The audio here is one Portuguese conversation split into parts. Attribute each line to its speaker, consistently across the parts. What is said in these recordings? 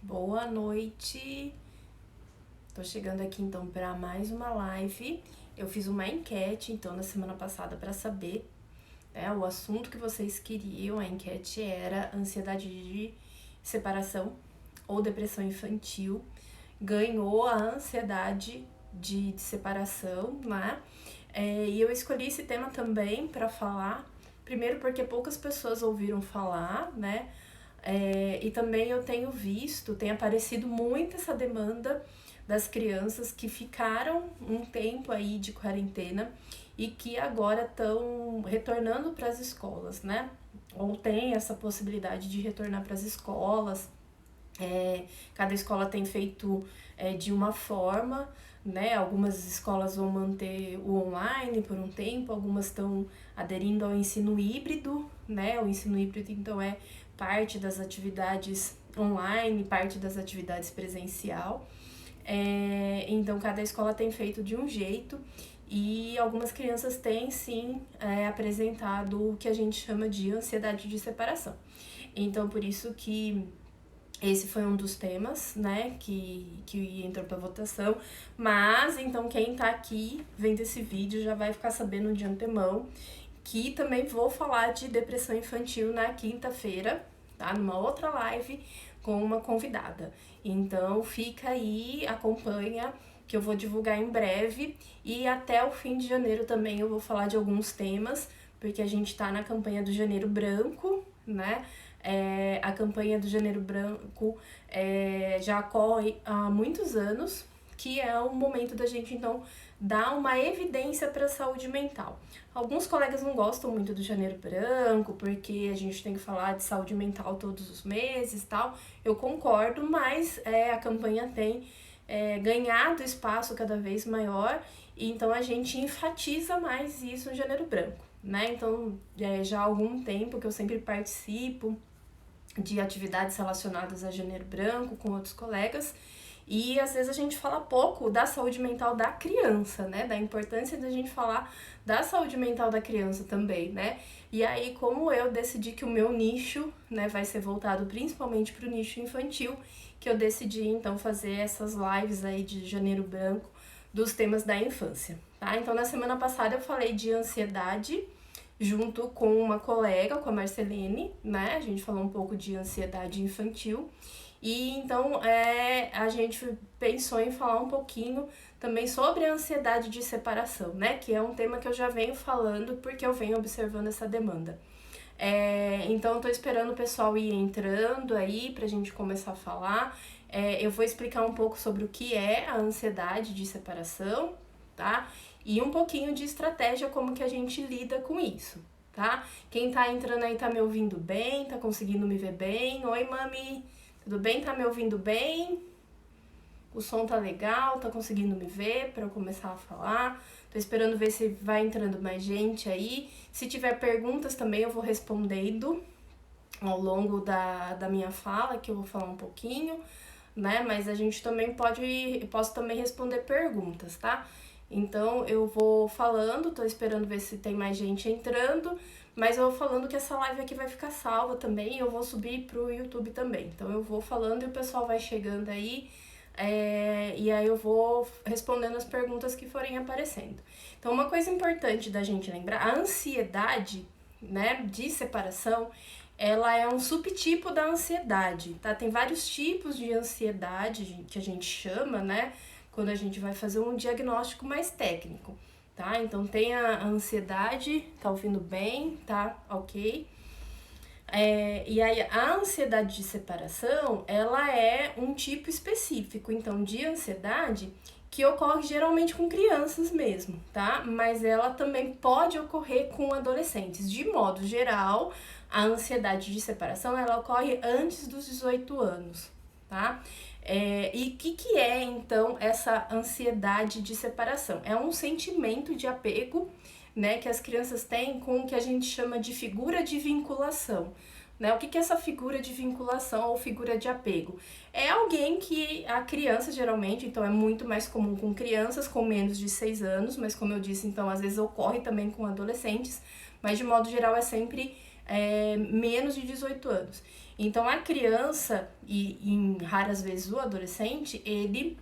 Speaker 1: Boa noite. Tô chegando aqui então para mais uma live. Eu fiz uma enquete então na semana passada para saber, o assunto que vocês queriam. A enquete era ansiedade de separação ou depressão infantil. Ganhou a ansiedade de separação, né? E eu escolhi esse tema também para falar, primeiro porque poucas pessoas ouviram falar, né? E também eu tenho visto, tem aparecido muito essa demanda das crianças que ficaram um tempo aí de quarentena e que agora estão retornando para as escolas, né? Ou tem essa possibilidade de retornar para as escolas. Cada escola tem feito de uma forma, né? Algumas escolas vão manter o online por um tempo, algumas estão aderindo ao ensino híbrido, né? O ensino híbrido, então, é parte das atividades online, parte das atividades presencial. Então, cada escola tem feito de um jeito e algumas crianças têm, sim, apresentado o que a gente chama de ansiedade de separação. Então, por isso que esse foi um dos temas, né, que entrou para votação. Mas, então, quem tá aqui vendo esse vídeo já vai ficar sabendo de antemão que também vou falar de depressão infantil na quinta-feira, tá? Numa outra live com uma convidada. Então, fica aí, acompanha, que eu vou divulgar em breve. E até o fim de janeiro também eu vou falar de alguns temas, porque a gente tá na campanha do Janeiro Branco, né? A campanha do Janeiro Branco já ocorre há muitos anos, que é o momento da gente, então, dar uma evidência para a saúde mental. Alguns colegas não gostam muito do Janeiro Branco, porque a gente tem que falar de saúde mental todos os meses e tal. Eu concordo, mas a campanha tem ganhado espaço cada vez maior, e então a gente enfatiza mais isso no Janeiro Branco, né? Então, já há algum tempo que eu sempre participo de atividades relacionadas a Janeiro Branco com outros colegas, e às vezes a gente fala pouco da saúde mental da criança, né? Da importância da gente falar da saúde mental da criança também, né? E aí, como eu decidi que o meu nicho, né, vai ser voltado principalmente para o nicho infantil, que eu decidi então fazer essas lives aí de Janeiro Branco dos temas da infância, tá? Então, na semana passada eu falei de ansiedade junto com uma colega, com a Marcelene, né? A gente falou um pouco de ansiedade infantil. E então a gente pensou em falar um pouquinho também sobre a ansiedade de separação, né? Que é um tema que eu já venho falando porque eu venho observando essa demanda. Então eu tô esperando o pessoal ir entrando aí pra gente começar a falar. Eu vou explicar um pouco sobre o que é a ansiedade de separação, tá? E um pouquinho de estratégia, como que a gente lida com isso, tá? Quem tá entrando aí tá me ouvindo bem, tá conseguindo me ver bem? Oi, mami! Tudo bem? Tá me ouvindo bem? O som tá legal? Tá conseguindo me ver pra eu começar a falar? Tô esperando ver se vai entrando mais gente aí. Se tiver perguntas também eu vou respondendo ao longo da minha fala, que eu vou falar um pouquinho, né? Mas a gente também posso também responder perguntas, tá? Então eu vou falando, tô esperando ver se tem mais gente entrando, mas eu vou falando que essa live aqui vai ficar salva também e eu vou subir pro YouTube também. Então eu vou falando e o pessoal vai chegando aí, e aí eu vou respondendo as perguntas que forem aparecendo. Então, uma coisa importante da gente lembrar, a ansiedade, né, de separação, ela é um subtipo da ansiedade, tá? Tem vários tipos de ansiedade que a gente chama, né, quando a gente vai fazer um diagnóstico mais técnico, tá? Então, tem a ansiedade, tá ouvindo bem, tá? Ok. E aí, a ansiedade de separação, ela é um tipo específico, então, de ansiedade que ocorre geralmente com crianças mesmo, tá? Mas ela também pode ocorrer com adolescentes. De modo geral, a ansiedade de separação, ela ocorre antes dos 18 anos, tá? E o que é, então, essa ansiedade de separação? É um sentimento de apego, né, que as crianças têm com o que a gente chama de figura de vinculação. Né? O que é essa figura de vinculação ou figura de apego? É alguém que a criança geralmente, então é muito mais comum com crianças com menos de 6 anos, mas como eu disse, então às vezes ocorre também com adolescentes, mas de modo geral é sempre menos de 18 anos. Então, a criança, e em raras vezes o adolescente, ele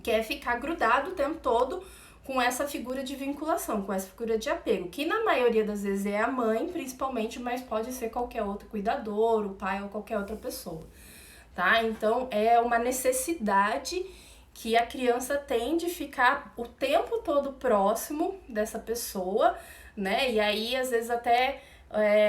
Speaker 1: quer ficar grudado o tempo todo com essa figura de vinculação, com essa figura de apego, que na maioria das vezes é a mãe, principalmente, mas pode ser qualquer outro cuidador, o pai ou qualquer outra pessoa, tá? Então, é uma necessidade que a criança tem de ficar o tempo todo próximo dessa pessoa, né? E aí, às vezes, até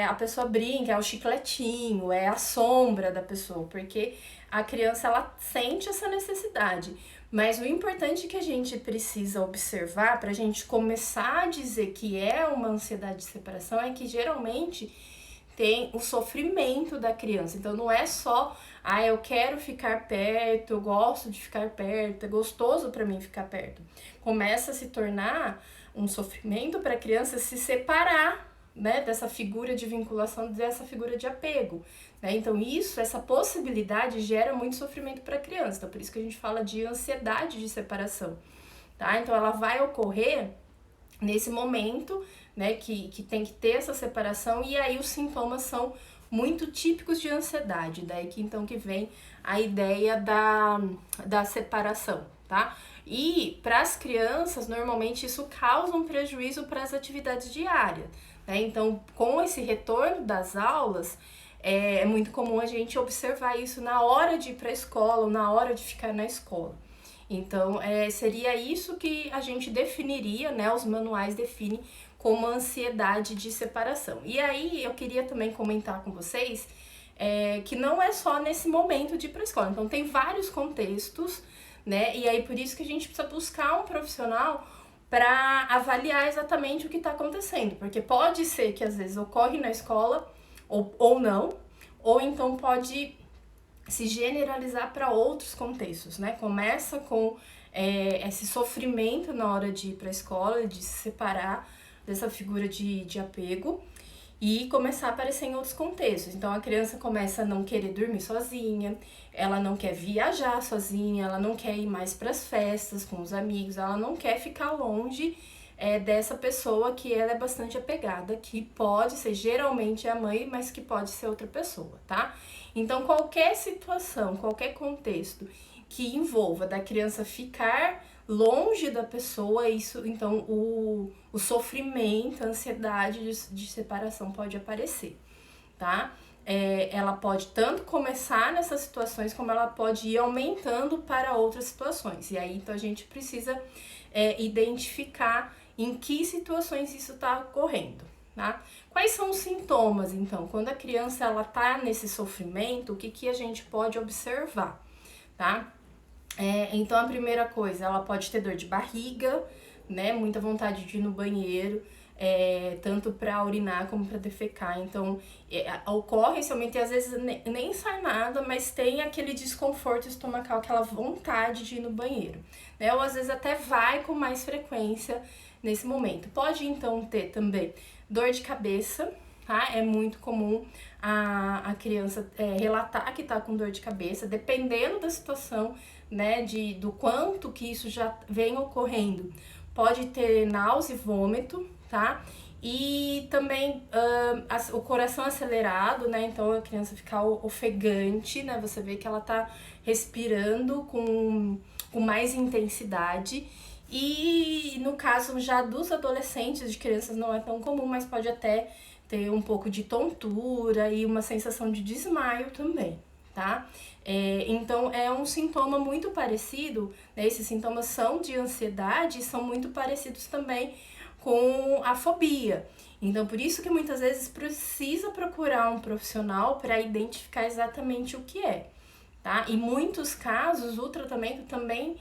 Speaker 1: a pessoa brinca, é o chicletinho, é a sombra da pessoa, porque a criança, ela sente essa necessidade. Mas o importante que a gente precisa observar para a gente começar a dizer que é uma ansiedade de separação é que geralmente tem o sofrimento da criança. Então não é só, eu quero ficar perto, eu gosto de ficar perto, é gostoso para mim ficar perto. Começa a se tornar um sofrimento para a criança se separar, né, dessa figura de vinculação, dessa figura de apego, né? Então essa possibilidade gera muito sofrimento para a criança. Então por isso que a gente fala de ansiedade de separação, tá? Então ela vai ocorrer nesse momento, né, que tem que ter essa separação, e aí os sintomas são muito típicos de ansiedade, daí que então que vem a ideia da separação, tá? E para as crianças, normalmente isso causa um prejuízo para as atividades diárias, né? Então, com esse retorno das aulas, é muito comum a gente observar isso na hora de ir para a escola ou na hora de ficar na escola. Então, seria isso que a gente definiria, né? Os manuais definem como ansiedade de separação. E aí, eu queria também comentar com vocês que não é só nesse momento de ir para a escola. Então, tem vários contextos, né? E aí, por isso que a gente precisa buscar um profissional para avaliar exatamente o que está acontecendo. Porque pode ser que, às vezes, ocorre na escola ou não, ou então pode se generalizar para outros contextos, né? Começa com esse sofrimento na hora de ir para a escola, de se separar dessa figura de apego e começar a aparecer em outros contextos. Então a criança começa a não querer dormir sozinha, ela não quer viajar sozinha, ela não quer ir mais para as festas com os amigos, ela não quer ficar longe dessa pessoa que ela é bastante apegada, que pode ser geralmente a mãe, mas que pode ser outra pessoa, tá? Então qualquer situação, qualquer contexto que envolva da criança ficar longe da pessoa, isso, então o sofrimento, a ansiedade de separação pode aparecer, tá? Ela pode tanto começar nessas situações, como ela pode ir aumentando para outras situações. E aí, então, a gente precisa identificar em que situações isso está ocorrendo, tá? Quais são os sintomas, então? Quando a criança ela tá nesse sofrimento, o que a gente pode observar, tá? Então, a primeira coisa, ela pode ter dor de barriga, né? Muita vontade de ir no banheiro, tanto para urinar como para defecar. Então, ocorre esse aumento e às vezes nem sai nada, mas tem aquele desconforto estomacal, aquela vontade de ir no banheiro, né? Ou às vezes até vai com mais frequência nesse momento. Pode então ter também dor de cabeça, tá? É muito comum a criança relatar que tá com dor de cabeça, dependendo da situação, né, do quanto que isso já vem ocorrendo. Pode ter náusea e vômito, tá? E também o coração acelerado, né? Então a criança fica ofegante, né? Você vê que ela tá respirando com mais intensidade. E no caso já dos adolescentes, de crianças não é tão comum, mas pode até ter um pouco de tontura e uma sensação de desmaio também, tá? Então é um sintoma muito parecido, né? Esses sintomas são de ansiedade e são muito parecidos também com a fobia. Então por isso que muitas vezes precisa procurar um profissional para identificar exatamente o que é, tá? Em muitos casos o tratamento também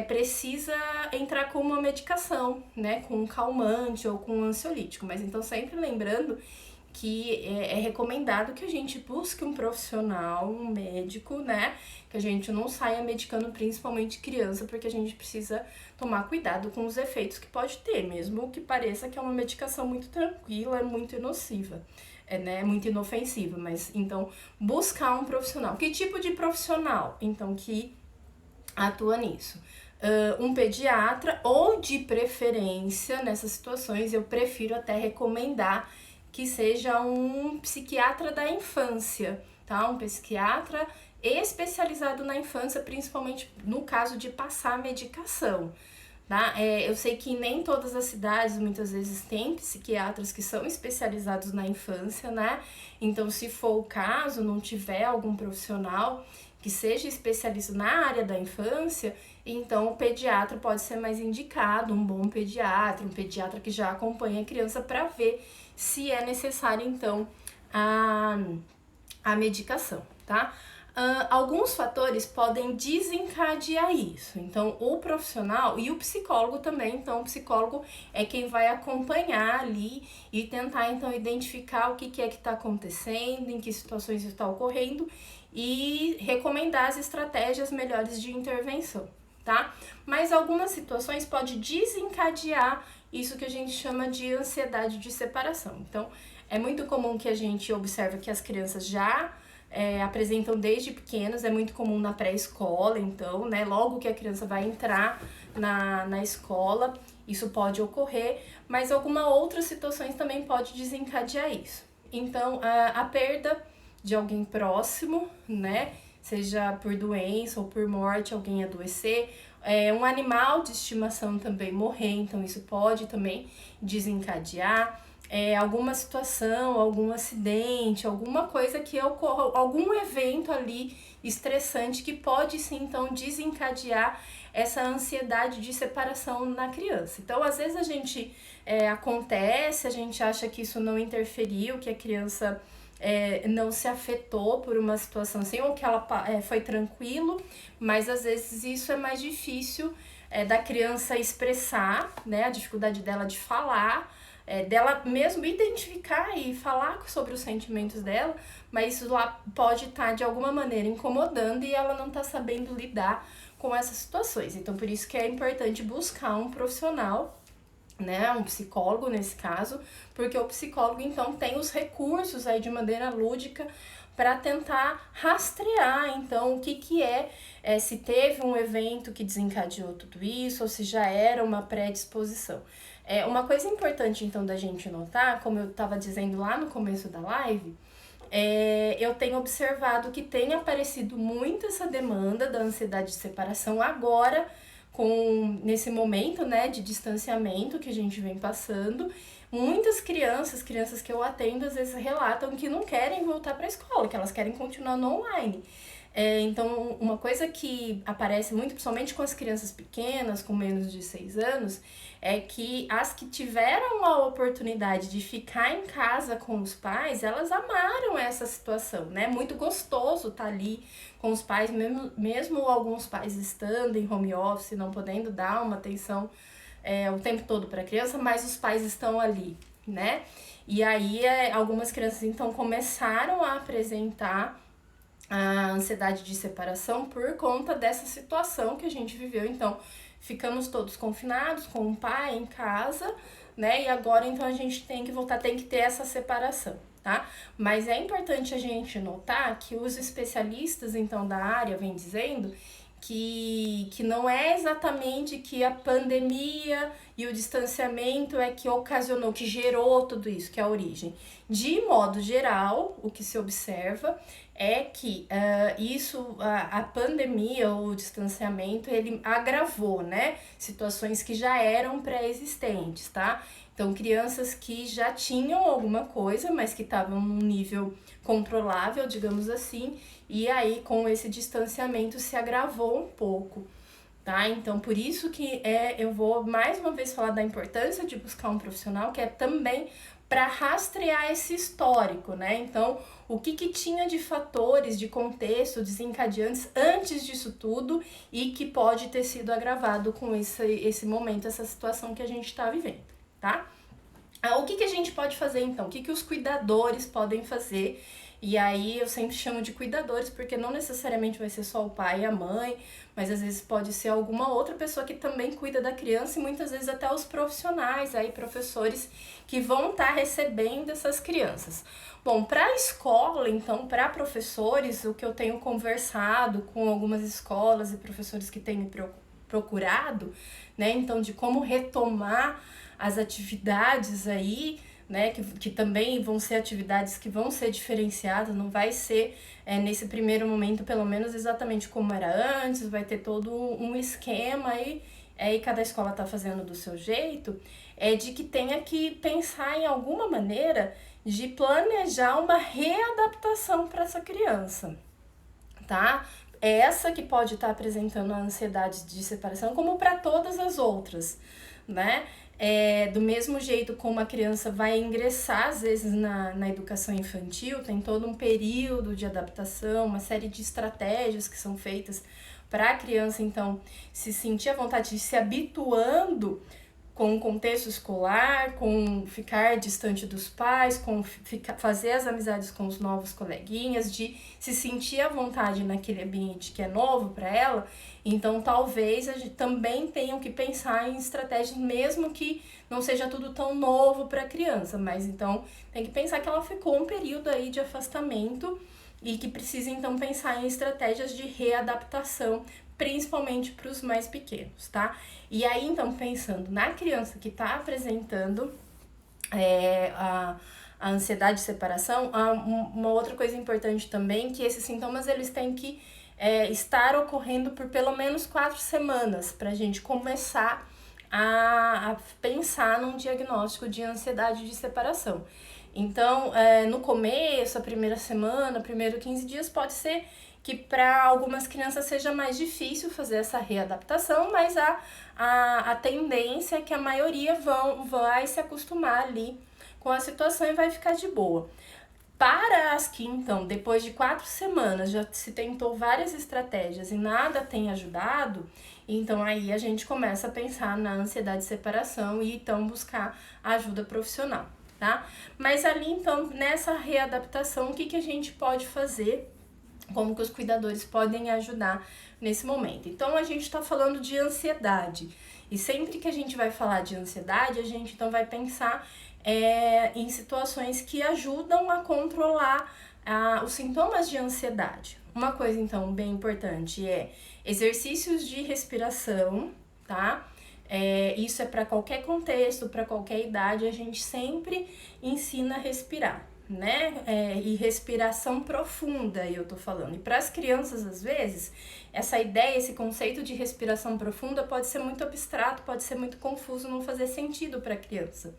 Speaker 1: precisa entrar com uma medicação, né? Com um calmante ou com um ansiolítico, mas então sempre lembrando que é recomendado que a gente busque um profissional, um médico, né? Que a gente não saia medicando principalmente criança, porque a gente precisa tomar cuidado com os efeitos que pode ter, mesmo que pareça que é uma medicação muito tranquila, muito inociva, né? Muito inofensiva, mas então buscar um profissional. Que tipo de profissional? Então que atua nisso? Um pediatra ou de preferência, nessas situações, eu prefiro até recomendar que seja um psiquiatra da infância, tá? Um psiquiatra especializado na infância, principalmente no caso de passar medicação. Tá? Eu sei que nem todas as cidades muitas vezes têm psiquiatras que são especializados na infância, né? Então, se for o caso, não tiver algum profissional que seja especialista na área da infância, então o pediatra pode ser mais indicado, um bom pediatra, um pediatra que já acompanha a criança para ver se é necessário, então, a medicação, tá? Alguns fatores podem desencadear isso. Então, o profissional e o psicólogo também. Então, o psicólogo é quem vai acompanhar ali e tentar, então, identificar o que é que está acontecendo, em que situações está ocorrendo e recomendar as estratégias melhores de intervenção, tá? Mas algumas situações podem desencadear isso que a gente chama de ansiedade de separação. Então, é muito comum que a gente observe que as crianças já apresentam desde pequenos, é muito comum na pré-escola, então, né, logo que a criança vai entrar na escola, isso pode ocorrer, mas algumas outras situações também pode desencadear isso. Então, a perda de alguém próximo, né, seja por doença ou por morte, alguém adoecer, um animal de estimação também morrer, então isso pode também desencadear. Alguma situação, algum acidente, alguma coisa que ocorra, algum evento ali estressante que pode sim então desencadear essa ansiedade de separação na criança. Então, às vezes a gente acontece, a gente acha que isso não interferiu, que a criança não se afetou por uma situação assim, ou que ela foi tranquilo, mas às vezes isso é mais difícil da criança expressar, né, a dificuldade dela de falar, dela mesmo identificar e falar sobre os sentimentos dela, mas isso lá pode estar de alguma maneira incomodando e ela não está sabendo lidar com essas situações. Então, por isso que é importante buscar um profissional, né, um psicólogo nesse caso, porque o psicólogo então tem os recursos aí de maneira lúdica para tentar rastrear então o que é, se teve um evento que desencadeou tudo isso ou se já era uma predisposição. Uma coisa importante então da gente notar, como eu estava dizendo lá no começo da live, eu tenho observado que tem aparecido muito essa demanda da ansiedade de separação agora, nesse momento, né, de distanciamento que a gente vem passando. Muitas crianças que eu atendo, às vezes relatam que não querem voltar para a escola, que elas querem continuar no online. Então, uma coisa que aparece muito, principalmente com as crianças pequenas, com menos de 6 anos, é que as que tiveram a oportunidade de ficar em casa com os pais, elas amaram essa situação, né? Muito gostoso estar ali com os pais, mesmo alguns pais estando em home office, não podendo dar uma atenção o tempo todo para a criança, mas os pais estão ali, né? E aí, algumas crianças, então, começaram a apresentar a ansiedade de separação por conta dessa situação que a gente viveu. Então, ficamos todos confinados com o pai em casa, né? E agora, então, a gente tem que voltar, tem que ter essa separação, tá? Mas é importante a gente notar que os especialistas, então, da área vêm dizendo que não é exatamente que a pandemia e o distanciamento é que ocasionou, que gerou tudo isso, que é a origem. De modo geral, o que se observa é que a pandemia ou o distanciamento, ele agravou, né, situações que já eram pré-existentes, tá? Então, crianças que já tinham alguma coisa, mas que estavam num nível controlável, digamos assim, e aí com esse distanciamento se agravou um pouco, tá? Então, por isso que eu vou mais uma vez falar da importância de buscar um profissional, que é também para rastrear esse histórico, né? Então, o que tinha de fatores, de contexto, desencadeantes antes disso tudo e que pode ter sido agravado com esse momento, essa situação que a gente está vivendo, tá? O que a gente pode fazer então? O que os cuidadores podem fazer? E aí eu sempre chamo de cuidadores porque não necessariamente vai ser só o pai e a mãe, mas às vezes pode ser alguma outra pessoa que também cuida da criança e muitas vezes até os profissionais, aí professores que vão estar recebendo essas crianças. Bom, para a escola, então, para professores, o que eu tenho conversado com algumas escolas e professores que têm me procurado, né, então de como retomar as atividades aí, né, que também vão ser atividades que vão ser diferenciadas, não vai ser nesse primeiro momento, pelo menos, exatamente como era antes, vai ter todo um esquema e cada escola está fazendo do seu jeito, de que tenha que pensar em alguma maneira de planejar uma readaptação para essa criança, tá? Essa que pode estar apresentando a ansiedade de separação, como para todas as outras, né? Do mesmo jeito como a criança vai ingressar, às vezes, na educação infantil, tem todo um período de adaptação, uma série de estratégias que são feitas para a criança, então, se sentir à vontade de se habituando com o contexto escolar, com ficar distante dos pais, com fazer as amizades com os novos coleguinhas, de se sentir à vontade naquele ambiente que é novo para ela. Então, talvez a gente também tenha que pensar em estratégias, mesmo que não seja tudo tão novo para a criança, mas então tem que pensar que ela ficou um período aí de afastamento e que precisa então pensar em estratégias de readaptação, principalmente para os mais pequenos, tá? E aí, então, pensando na criança que está apresentando a ansiedade de separação, uma outra coisa importante também, que esses sintomas, eles têm que estar ocorrendo por pelo menos 4 semanas, para a gente começar a pensar num diagnóstico de ansiedade de separação. Então, no começo, a primeira semana, primeiro 15 dias, pode ser que para algumas crianças seja mais difícil fazer essa readaptação, mas a tendência é que a maioria vai se acostumar ali com a situação e vai ficar de boa. Para as que, então, depois de 4 semanas já se tentou várias estratégias e nada tem ajudado, então aí a gente começa a pensar na ansiedade de separação e então buscar ajuda profissional, tá? Mas ali, então, nessa readaptação, o que a gente pode fazer? Como que os cuidadores podem ajudar nesse momento? Então, a gente está falando de ansiedade. E sempre que a gente vai falar de ansiedade, a gente então vai pensar em situações que ajudam a controlar os sintomas de ansiedade. Uma coisa, então, bem importante é exercícios de respiração, tá? Isso é para qualquer contexto, para qualquer idade, a gente sempre ensina a respirar, né? E respiração profunda, eu tô falando. E para as crianças, às vezes, essa ideia, esse conceito de respiração profunda pode ser muito abstrato, pode ser muito confuso, não fazer sentido para a criança.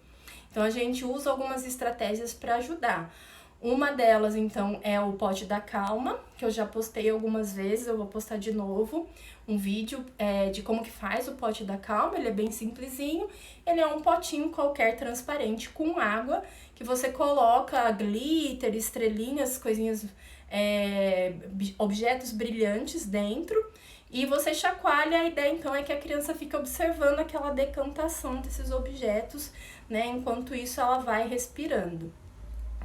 Speaker 1: Então, a gente usa algumas estratégias para ajudar. Uma delas, então, é o pote da calma, que eu já postei algumas vezes, eu vou postar de novo um vídeo de como que faz o pote da calma. Ele é bem simplesinho, ele é um potinho qualquer transparente com água, que você coloca glitter, estrelinhas, coisinhas, objetos brilhantes dentro, e você chacoalha. A ideia, então, é que a criança fica observando aquela decantação desses objetos, né? Enquanto isso, ela vai respirando.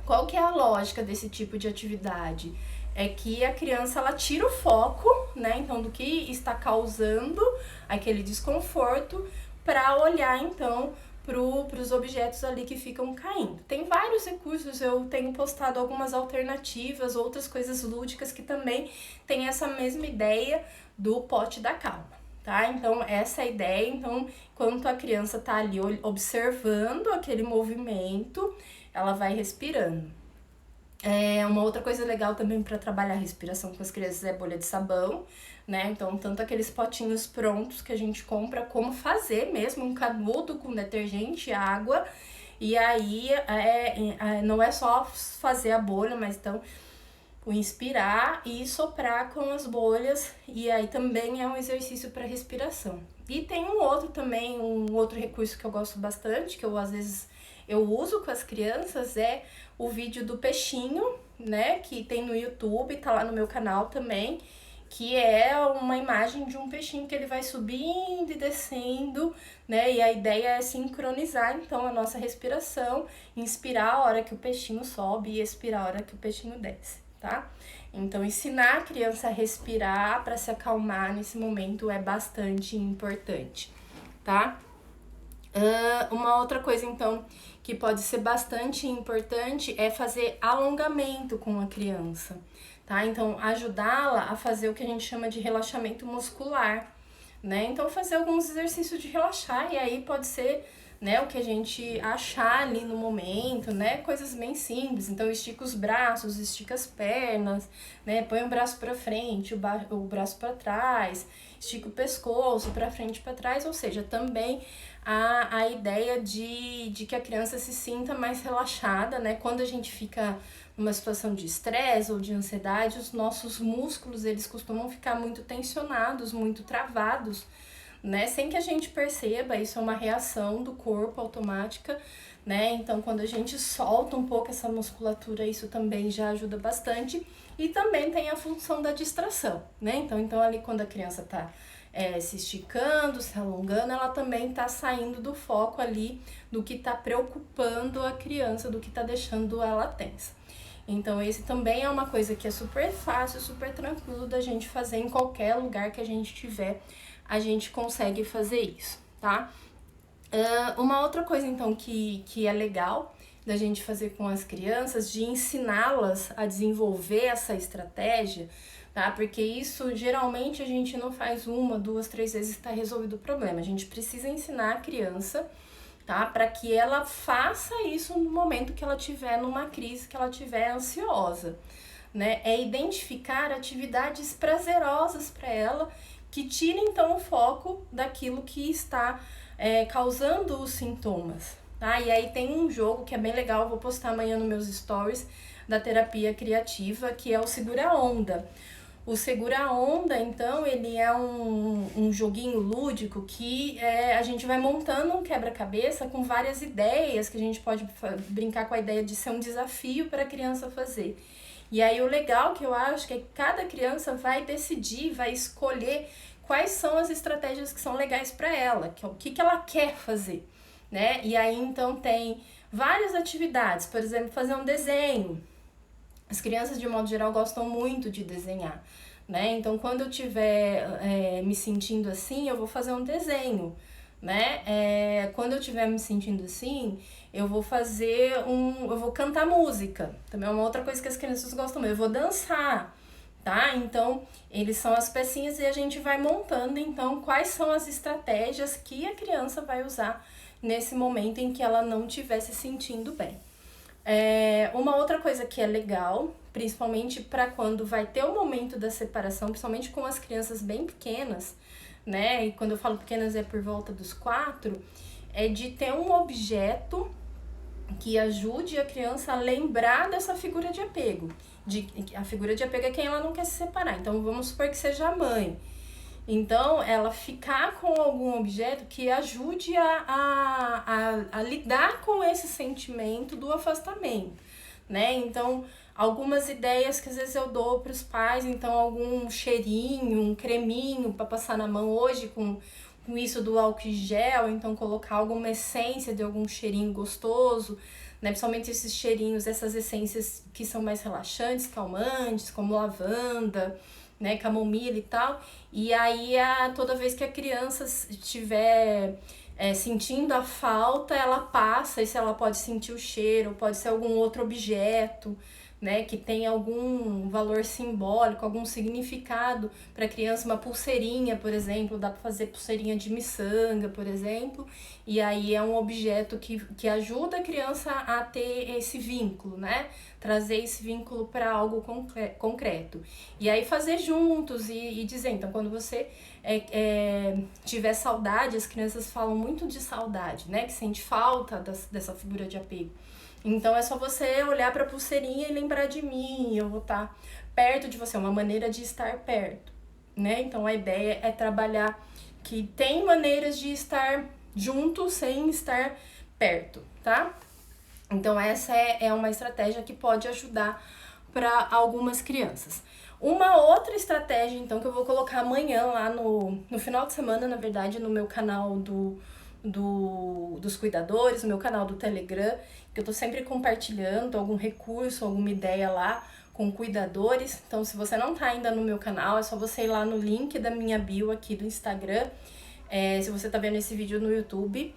Speaker 1: Qual que é a lógica desse tipo de atividade? É que a criança, ela tira o foco, né? Então, do que está causando aquele desconforto, para olhar, então, para os objetos ali que ficam caindo. Tem vários recursos, eu tenho postado algumas alternativas, outras coisas lúdicas que também tem essa mesma ideia do pote da calma, tá? Então, essa é a ideia. Então, enquanto a criança tá ali observando aquele movimento, ela vai respirando. Uma outra coisa legal também para trabalhar a respiração com as crianças é bolha de sabão, né? Então, tanto aqueles potinhos prontos que a gente compra, como fazer mesmo um canudo com detergente e água. E aí, não é só fazer a bolha, mas então o inspirar e soprar com as bolhas, e aí também é um exercício para respiração. E tem um outro recurso que eu gosto bastante, que às vezes eu uso com as crianças, é o vídeo do peixinho, né, que tem no YouTube, tá lá no meu canal também, que é uma imagem de um peixinho que ele vai subindo e descendo, né, e a ideia é sincronizar, então, a nossa respiração, inspirar a hora que o peixinho sobe e expirar a hora que o peixinho desce, tá? Então, ensinar a criança a respirar para se acalmar nesse momento é bastante importante, tá? Uma outra coisa, então, que pode ser bastante importante é fazer alongamento com a criança, tá? Então, ajudá-la a fazer o que a gente chama de relaxamento muscular, né? Então, fazer alguns exercícios de relaxar, e aí pode ser, né, o que a gente achar ali no momento, né, coisas bem simples. Então estica os braços, estica as pernas, né, põe o braço para frente, o braço para trás, estica o pescoço para frente e para trás, ou seja, também a ideia de que a criança se sinta mais relaxada, né, quando a gente fica numa situação de estresse ou de ansiedade, os nossos músculos, eles costumam ficar muito tensionados, muito travados, né? Sem que a gente perceba, isso é uma reação do corpo automática, né? Então, quando a gente solta um pouco essa musculatura, isso também já ajuda bastante. E também tem a função da distração, né? Então ali quando a criança tá se esticando, se alongando, ela também tá saindo do foco ali do que tá preocupando a criança, do que tá deixando ela tensa. Então, esse também é uma coisa que é super fácil, super tranquilo da gente fazer em qualquer lugar que a gente tiver, a gente consegue fazer isso, tá? Uma outra coisa, então, que é legal da gente fazer com as crianças, de ensiná-las a desenvolver essa estratégia, tá? Porque isso, geralmente, a gente não faz 1, 2, 3 vezes e tá resolvido o problema. A gente precisa ensinar a criança, tá? Para que ela faça isso no momento que ela tiver numa crise, que ela tiver ansiosa, né? É identificar atividades prazerosas para ela que tirem então o foco daquilo que está causando os sintomas, tá? E aí tem um jogo que é bem legal, eu vou postar amanhã nos meus stories da terapia criativa, que é o segura-onda. O segura-onda, então, ele é um joguinho lúdico que a gente vai montando um quebra-cabeça com várias ideias, que a gente pode brincar com a ideia de ser um desafio para a criança fazer. E aí o legal que eu acho que é que cada criança vai decidir, vai escolher quais são as estratégias que são legais para ela, que é o que ela quer fazer, né? E aí então tem várias atividades, por exemplo, fazer um desenho. As crianças, de modo geral, gostam muito de desenhar, né? Então, quando eu estiver me sentindo assim, eu vou fazer um desenho, né? Quando eu estiver me sentindo assim, eu vou eu vou cantar música. Também é uma outra coisa que as crianças gostam muito. Eu vou dançar, tá? Então, eles são as pecinhas e a gente vai montando, então, quais são as estratégias que a criança vai usar nesse momento em que ela não estiver se sentindo bem. Uma outra coisa que é legal, principalmente para quando vai ter o momento da separação, principalmente com as crianças bem pequenas, né? E quando eu falo pequenas é por volta dos 4, é de ter um objeto que ajude a criança a lembrar dessa figura de apego. A figura de apego é quem ela não quer se separar. Então, vamos supor que seja a mãe. Então, ela ficar com algum objeto que ajude a lidar com esse sentimento do afastamento, né? Então, algumas ideias que às vezes eu dou para os pais, então algum cheirinho, um creminho para passar na mão hoje com isso do álcool gel, então colocar alguma essência de algum cheirinho gostoso, né? Principalmente esses cheirinhos, essas essências que são mais relaxantes, calmantes, como lavanda, né, camomila e tal. E aí, toda vez que a criança estiver sentindo a falta, ela passa, e se ela pode sentir o cheiro, pode ser algum outro objeto, né, que tem algum valor simbólico, algum significado para a criança, uma pulseirinha, por exemplo, dá para fazer pulseirinha de miçanga, por exemplo, e aí é um objeto que ajuda a criança a ter esse vínculo, né, trazer esse vínculo para algo concreto. E aí fazer juntos e dizer, então, quando você tiver saudade, as crianças falam muito de saudade, né, que sente falta dessa figura de apego. Então, é só você olhar para a pulseirinha e lembrar de mim, eu vou estar perto de você, é uma maneira de estar perto, né? Então, a ideia é trabalhar que tem maneiras de estar junto sem estar perto, tá? Então, essa é uma estratégia que pode ajudar para algumas crianças. Uma outra estratégia, então, que eu vou colocar amanhã lá no final de semana, na verdade, no meu canal dos cuidadores, no meu canal do Telegram, que eu tô sempre compartilhando algum recurso, alguma ideia lá com cuidadores. Então, se você não tá ainda no meu canal, é só você ir lá no link da minha bio aqui do Instagram. Se você tá vendo esse vídeo no YouTube,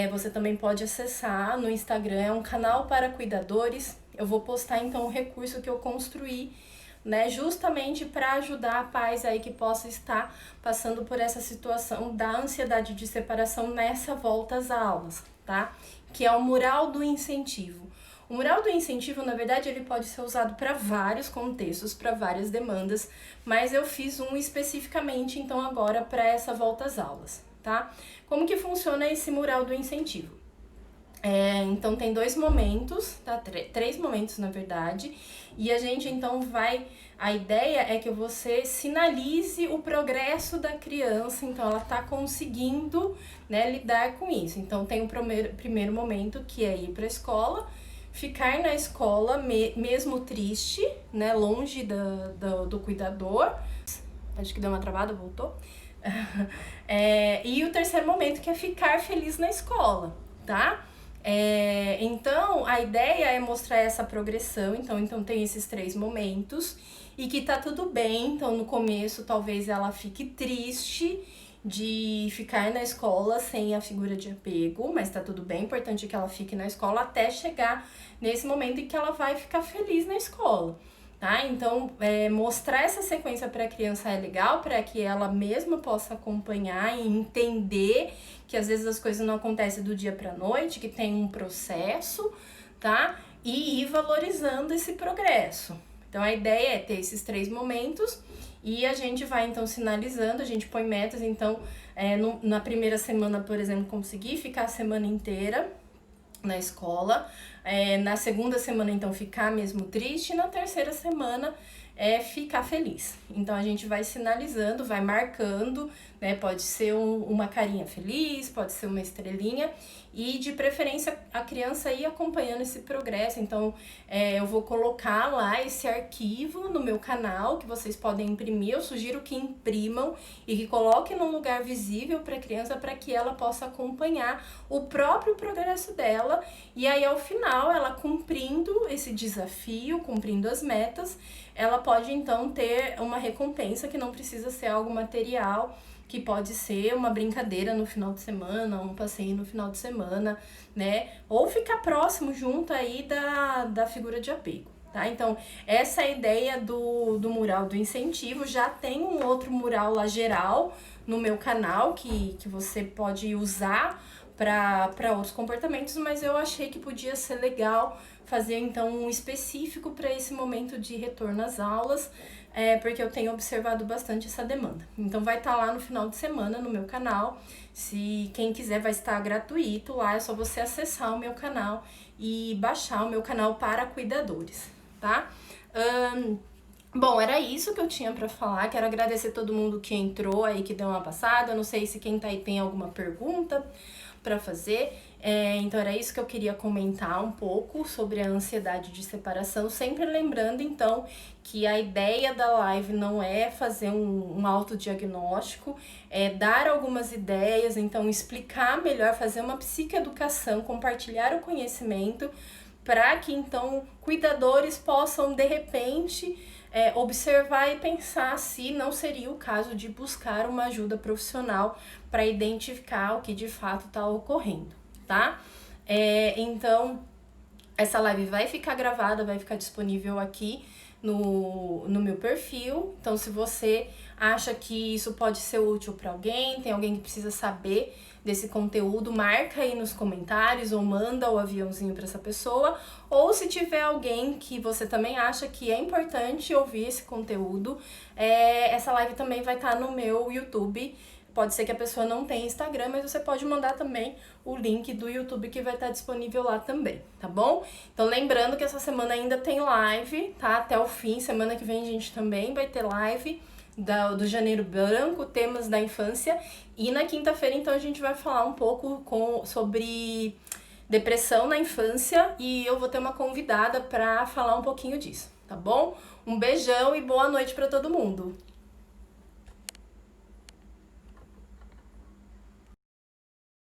Speaker 1: você também pode acessar no Instagram, é um canal para cuidadores. Eu vou postar então o recurso que eu construí né, justamente para ajudar pais aí que possam estar passando por essa situação da ansiedade de separação nessa volta às aulas, tá? Que é o mural do incentivo. O mural do incentivo, na verdade, ele pode ser usado para vários contextos, para várias demandas, mas eu fiz um especificamente, então, agora para essa volta às aulas, tá? Como que funciona esse mural do incentivo? Então tem 2 momentos, tá? 3 momentos na verdade, e a gente então a ideia é que você sinalize o progresso da criança, então ela tá conseguindo, né, lidar com isso. Então tem o primeiro momento que é ir para a escola, ficar na escola mesmo triste, né, longe do cuidador. Acho que deu uma travada, voltou. E o terceiro momento que é ficar feliz na escola, tá? Então, a ideia é mostrar essa progressão, então tem esses 3 momentos, e que tá tudo bem, então no começo talvez ela fique triste de ficar na escola sem a figura de apego, mas tá tudo bem, importante que ela fique na escola até chegar nesse momento em que ela vai ficar feliz na escola. Tá? Então, mostrar essa sequência para a criança é legal, para que ela mesma possa acompanhar e entender que às vezes as coisas não acontecem do dia para a noite, que tem um processo, tá? E ir valorizando esse progresso. Então, a ideia é ter esses 3 momentos e a gente vai, então, sinalizando, a gente põe metas. Então, na primeira semana, por exemplo, conseguir ficar a semana inteira na escola, na segunda semana então ficar mesmo triste, e na terceira semana ficar feliz. Então a gente vai sinalizando, vai marcando, né? Pode ser uma carinha feliz, pode ser uma estrelinha, e de preferência a criança ir acompanhando esse progresso. Então eu vou colocar lá esse arquivo no meu canal que vocês podem imprimir. Eu sugiro que imprimam e que coloquem num lugar visível para a criança, para que ela possa acompanhar o próprio progresso dela, e aí ao final ela cumprindo esse desafio, cumprindo as metas, ela pode então ter uma recompensa que não precisa ser algo material, que pode ser uma brincadeira no final de semana, um passeio no final de semana, né? Ou ficar próximo junto aí da figura de apego, tá? Então, essa é a ideia do mural do incentivo. Já tem um outro mural lá geral no meu canal que você pode usar para outros comportamentos, mas eu achei que podia ser legal fazer então um específico para esse momento de retorno às aulas, porque eu tenho observado bastante essa demanda. Então vai estar lá no final de semana no meu canal. Se quem quiser, vai estar gratuito lá, é só você acessar o meu canal e baixar o meu canal para cuidadores, tá? Bom, era isso que eu tinha para falar. Quero agradecer todo mundo que entrou aí, que deu uma passada. Eu não sei se quem tá aí tem alguma pergunta para fazer. Então era isso que eu queria comentar um pouco sobre a ansiedade de separação, sempre lembrando então que a ideia da live não é fazer um autodiagnóstico, é dar algumas ideias, então explicar melhor, fazer uma psicoeducação, compartilhar o conhecimento, para que então cuidadores possam de repente observar e pensar se não seria o caso de buscar uma ajuda profissional para identificar o que de fato está ocorrendo, tá? Então, essa live vai ficar gravada, vai ficar disponível aqui no meu perfil. Então, se você acha que isso pode ser útil para alguém, tem alguém que precisa saber desse conteúdo, marca aí nos comentários ou manda o aviãozinho para essa pessoa. Ou se tiver alguém que você também acha que é importante ouvir esse conteúdo, essa live também vai estar no meu YouTube. Pode ser que a pessoa não tenha Instagram, mas você pode mandar também o link do YouTube que vai estar disponível lá também, tá bom? Então lembrando que essa semana ainda tem live, tá? Até o fim, semana que vem a gente também vai ter live do Janeiro Branco, temas da infância. E na quinta-feira, então, a gente vai falar um pouco sobre depressão na infância, e eu vou ter uma convidada para falar um pouquinho disso, tá bom? Um beijão e boa noite para todo mundo!